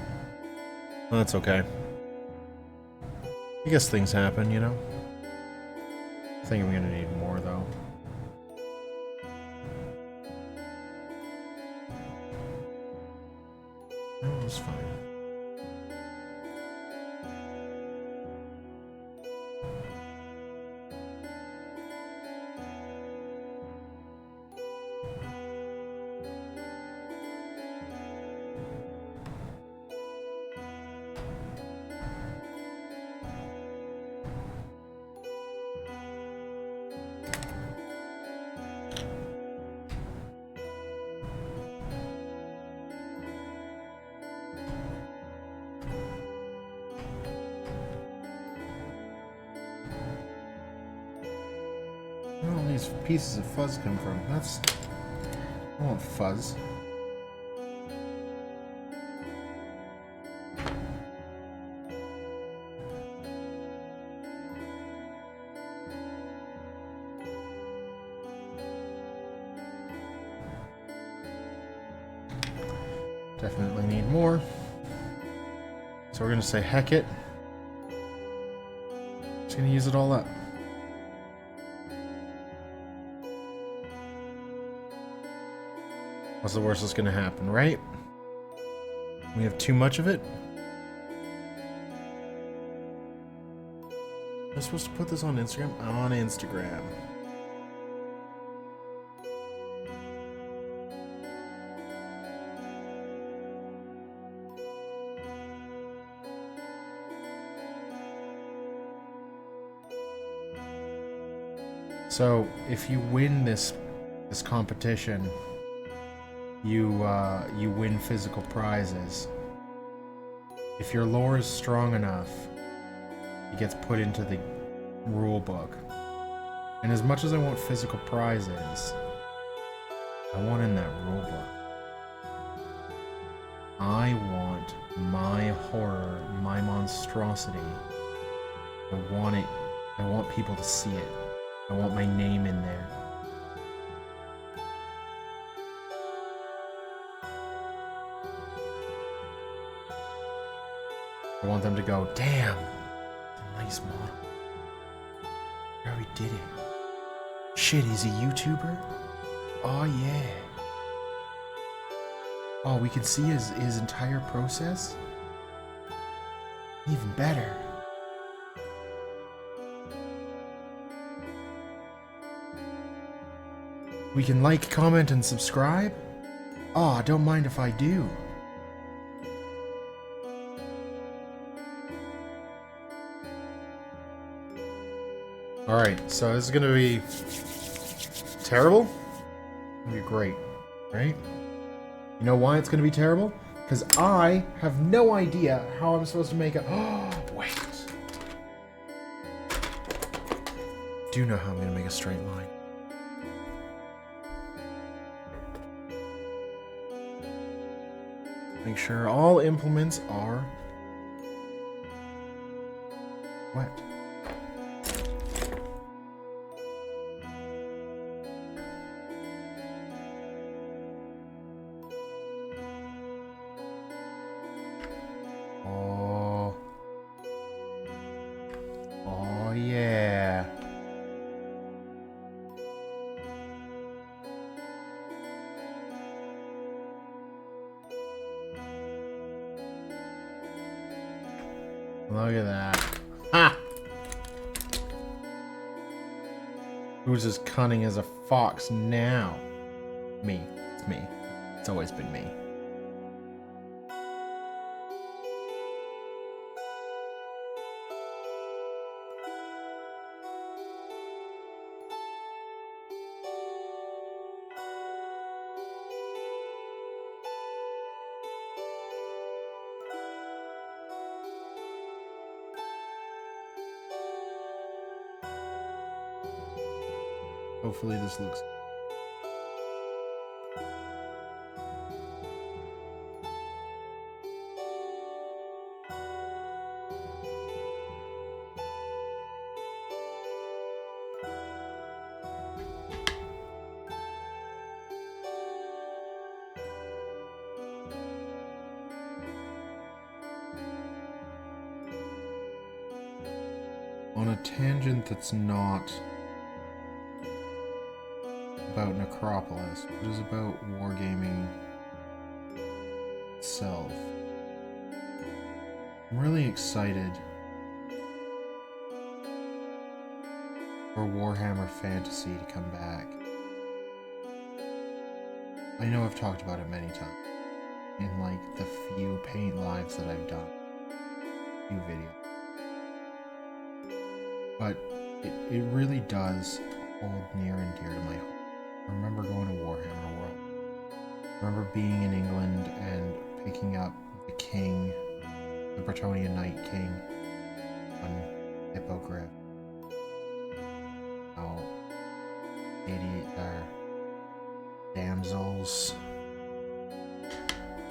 Well, that's okay. I guess things happen, you know. I think I'm gonna need more though. No, it's fine. Where all these pieces of fuzz come from? That's... I want fuzz. Definitely need more. So we're gonna say heck it. Just gonna use it all up. What's the worst that's gonna happen, right? We have too much of it. Am I supposed to put this on Instagram? On Instagram. So, if you win this competition, you win physical prizes. If your lore is strong enough, it gets put into the rule book. And as much as I want physical prizes, I want in that rule book. I want my horror, my monstrosity. I want it. I want people to see it. I want my name in there. I want them to go, damn, a nice model. How he did it. Shit, he's a YouTuber? Oh yeah. Oh, we can see his entire process? Even better. We can like, comment, and subscribe? Oh, don't mind if I do. Alright, so this is gonna be terrible? It's gonna be great, right? You know why it's gonna be terrible? Because I have no idea how I'm supposed to make it. Oh, wait. I do know how I'm gonna make a straight line. Make sure all implements are wet. Oh. Oh yeah. Look at that. Ha! Who's as cunning as a fox now? Me. It's me. It's always been me. Hopefully this looks... on a tangent that's not about Necropolis, but is about wargaming. itself, I'm really excited for Warhammer Fantasy to come back. I know I've talked about it many times in like the few paint lives that I've done, few videos, but it really does hold near and dear to my heart. I remember going to Warhammer World. I remember being in England and picking up the king, the Bretonnian Knight King, on Hippogriff. Oh, damsels.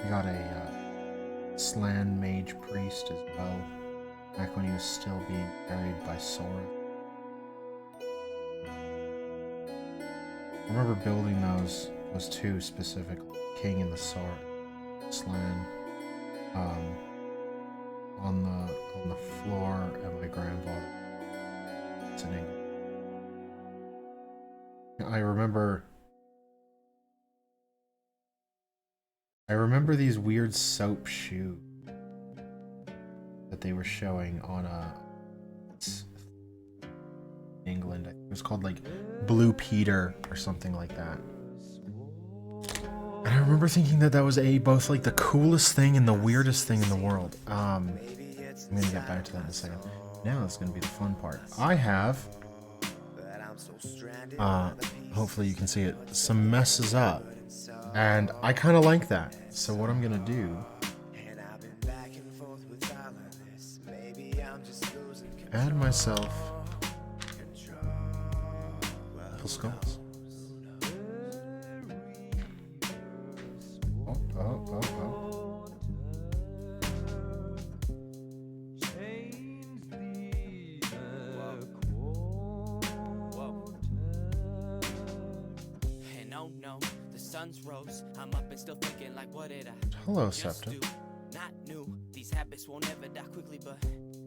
We got a Slan Mage Priest as well, back when he was still being carried by Sora. I remember building those two specifically, King and the Sword, Slan, on the floor at my grandfather's in England. I remember these weird soap shoes that they were showing on England. It was called like Blue Peter or something like that. And I remember thinking that was both like the coolest thing and the weirdest thing in the world. I'm gonna get back to that in a second. Now it's gonna be the fun part. I have, hopefully you can see it, some messes up. And I kind of like that. So what I'm gonna do, add myself full skulls. Oh. And oh no, the sun's rose. I'm up and still thinking like, what did I Hello, just Septa. do? Not new. These habits won't ever die quickly, but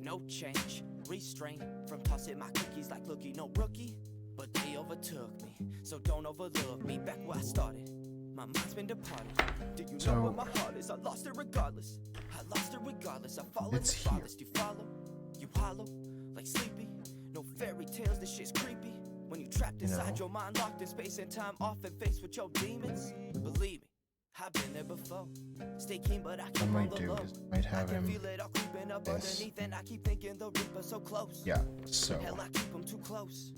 no change. Restraint from tossing my cookies like looky, no rookie. But they overtook me, so don't overlook me. Back where I started, my mind's been departed. Do you know where my heart is? I lost it regardless. I lost it regardless. I follow the farthest. You follow, you hollow, like sleepy. No fairy tales, this shit's creepy. When you trapped inside your mind, locked in space and time, off and faced with your demons. Believe me, I've been there before. Stay keen, but I keep on the low. Might have him. Feel it all creeping up underneath, and I keep thinking the Reaper's so close. Yeah, so. Hell, I keep him too close.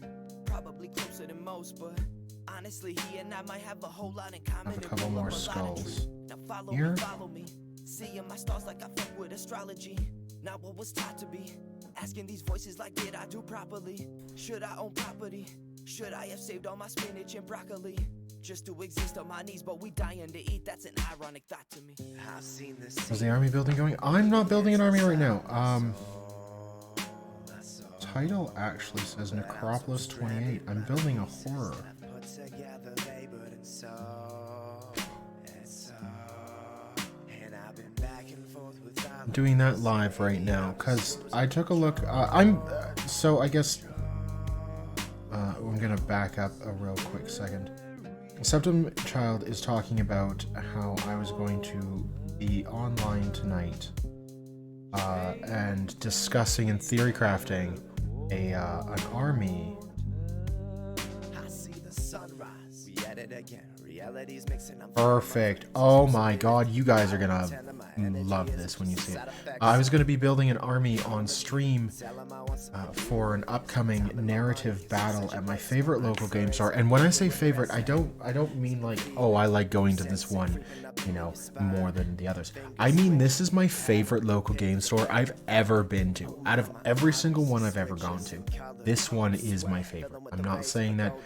Probably closer than most, but honestly, he and I might have a whole lot in common. Have a couple more skulls. Now follow here. me, follow me. Seeing my stars like I fuck with astrology. Not what was taught to be. Asking these voices like, did I do properly? Should I own property? Should I have saved all my spinach and broccoli? Just to exist on my knees, but we dying to eat. That's an ironic thought to me. I've seen this. Is the army building going? I'm not building an army right now. Title actually says Necropolis 28. I'm building a horror. I'm doing that live right now because I took a look. So I guess I'm gonna back up a real quick second. Septum Child is talking about how I was going to be online tonight and discussing and theory crafting an army. Perfect. Oh my god, you guys are gonna love this when you see it. I was gonna be building an army on stream for an upcoming narrative battle at my favorite local game store. And when I say favorite, I don't mean like, oh, I like going to this one, you know, more than the others. I mean, this is my favorite local game store I've ever been to. Out of every single one I've ever gone to, this one is my favorite. I'm not saying that.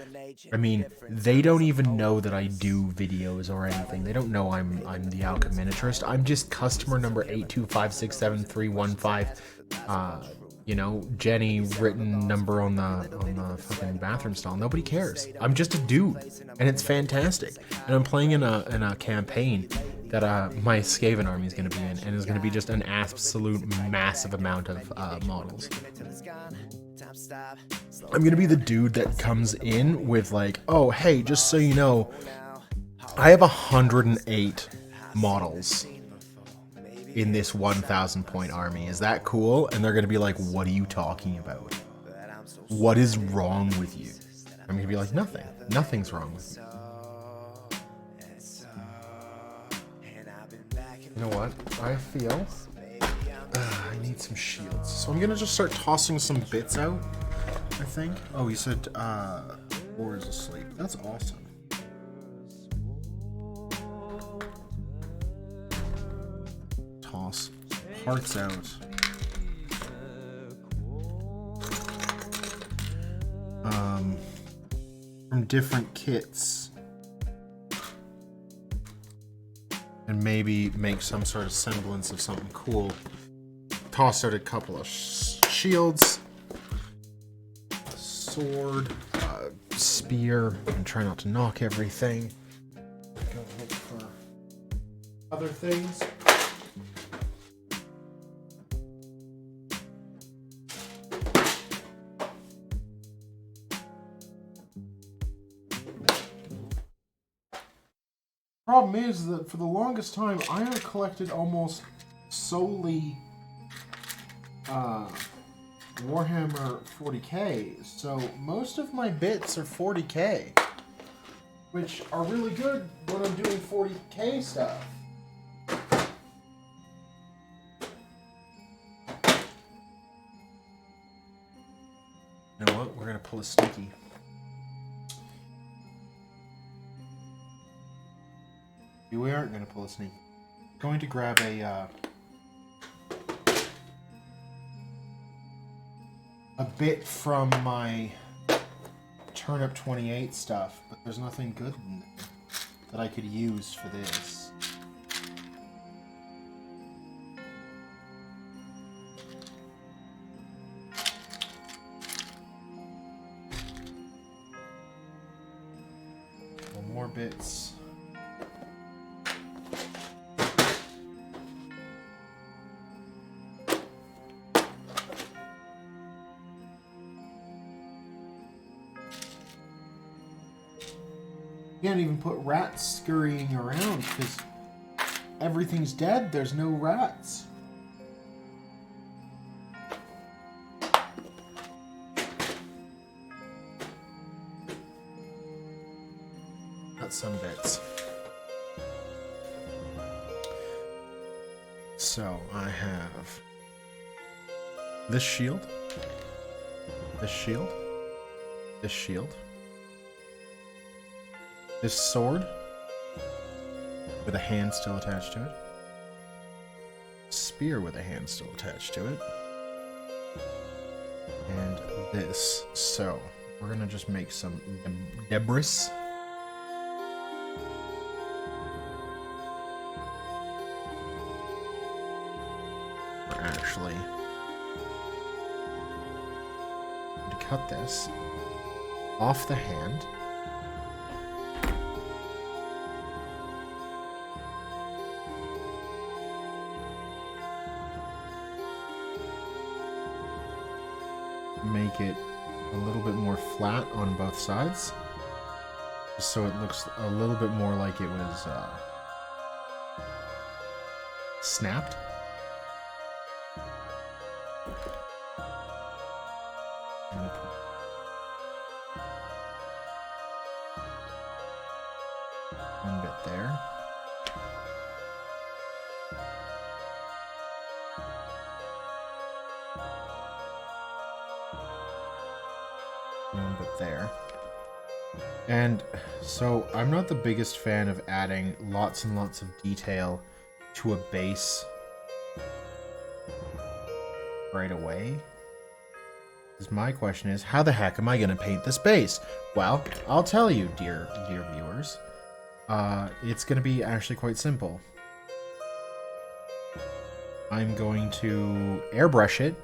I mean, they don't even know that I do videos or anything. They don't know I'm the Alchemy Miniaturist. I'm just customer number 825673115. You know, Jenny written number on the fucking bathroom stall. Nobody cares. I'm just a dude, and it's fantastic. And I'm playing in a campaign that my Skaven army is going to be in, and is going to be just an absolute massive amount of models. I'm going to be the dude that comes in with like, oh, hey, just so you know, I have 108 models in this 1,000 point army. Is that cool? And they're gonna be like, what are you talking about? What is wrong with you? I'm gonna be like, nothing. Nothing's wrong with you. You know what? I feel I need some shields. So I'm gonna just start tossing some bits out, I think. Oh, you said War is asleep. That's awesome. Toss parts out. From different kits. And maybe make some sort of semblance of something cool. Toss out a couple of shields, a sword, a spear, and try not to knock everything. Go look for other things. Problem is that for the longest time, I have collected almost solely Warhammer 40k, so most of my bits are 40k, which are really good when I'm doing 40k stuff. You know what? We're gonna pull a sneaky. We aren't going to pull a sneak. Going to grab a bit from my Turnip 28 stuff, but there's nothing good in there that I could use for this. More bits. You can't even put rats scurrying around because everything's dead. There's no rats. Got some bits. So I have this shield, this shield, this shield. This sword with a hand still attached to it. Spear with a hand still attached to it. And this. So, we're gonna just make some debris. We're actually going to cut this off the hand. Make it a little bit more flat on both sides, just so it looks a little bit more like it was snapped. And one bit there. But there. And so I'm not the biggest fan of adding lots and lots of detail to a base right away. Because my question is, how the heck am I going to paint this base? Well, I'll tell you, dear viewers. It's going to be actually quite simple. I'm going to airbrush it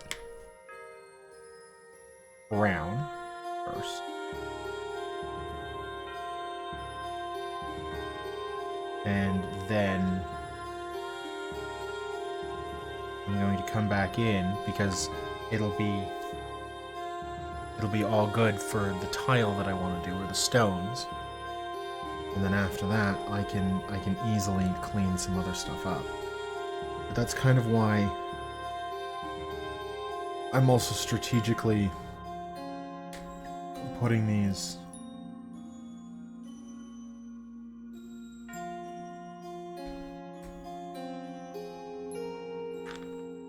brown first. And then I'm going to come back in because it'll be all good for the tile that I want to do, or the stones. And then after that, I can easily clean some other stuff up. That's kind of why I'm also strategically putting these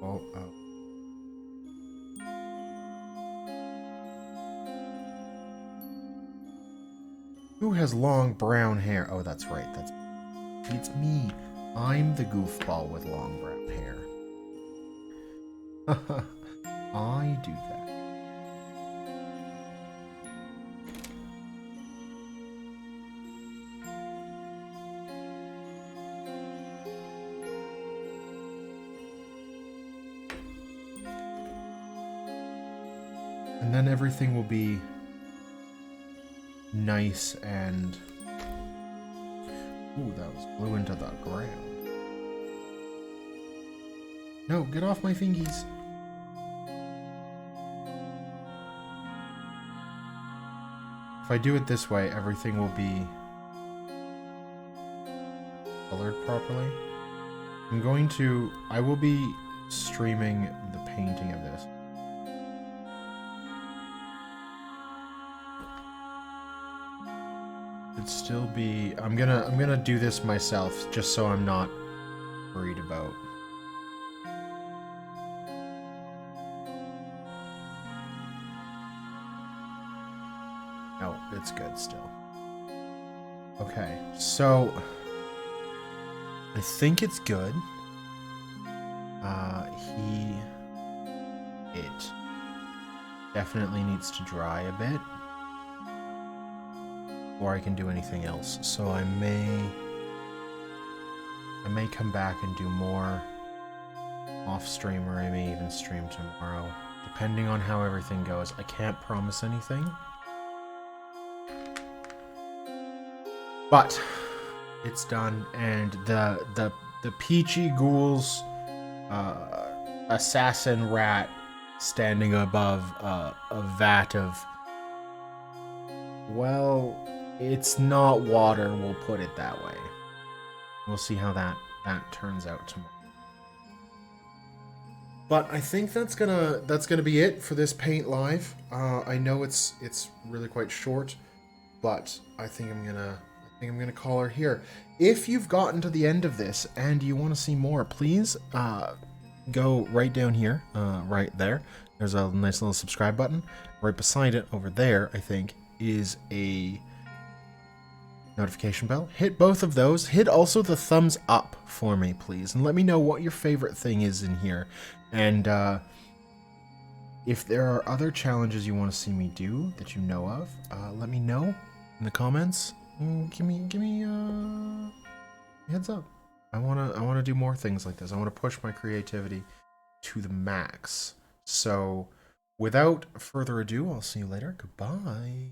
all out. Who has long brown hair? Oh, that's right. It's me. I'm the goofball with long brown hair. I do that. And then everything will be nice and... Ooh, that was blew into the ground. No, get off my fingies. If I do it this way, everything will be colored properly. I will be streaming the painting of this. It'd still be, I'm gonna do this myself just so I'm not worried about. No, it's good still. Okay, so I think it's good. It definitely needs to dry a bit before I can do anything else. So I may come back and do more off stream, or I may even stream tomorrow, depending on how everything goes. I can't promise anything, but it's done, and the peachy ghouls assassin rat standing above a vat of, well, it's not water, we'll put it that way. We'll see how that turns out tomorrow. But I think that's gonna be it for this paint live. I know it's really quite short, but I think I'm gonna call her here. If you've gotten to the end of this and you want to see more, please go right down here, right there. There's a nice little subscribe button. Right beside it, over there, I think, is a notification bell. Hit both of those. Hit also the thumbs up for me, please, and let me know what your favorite thing is in here. And if there are other challenges you want to see me do that you know of, let me know in the comments. Give me heads up. I wanna do more things like this. I want to push my creativity to the max. So without further ado, I'll see you later. Goodbye.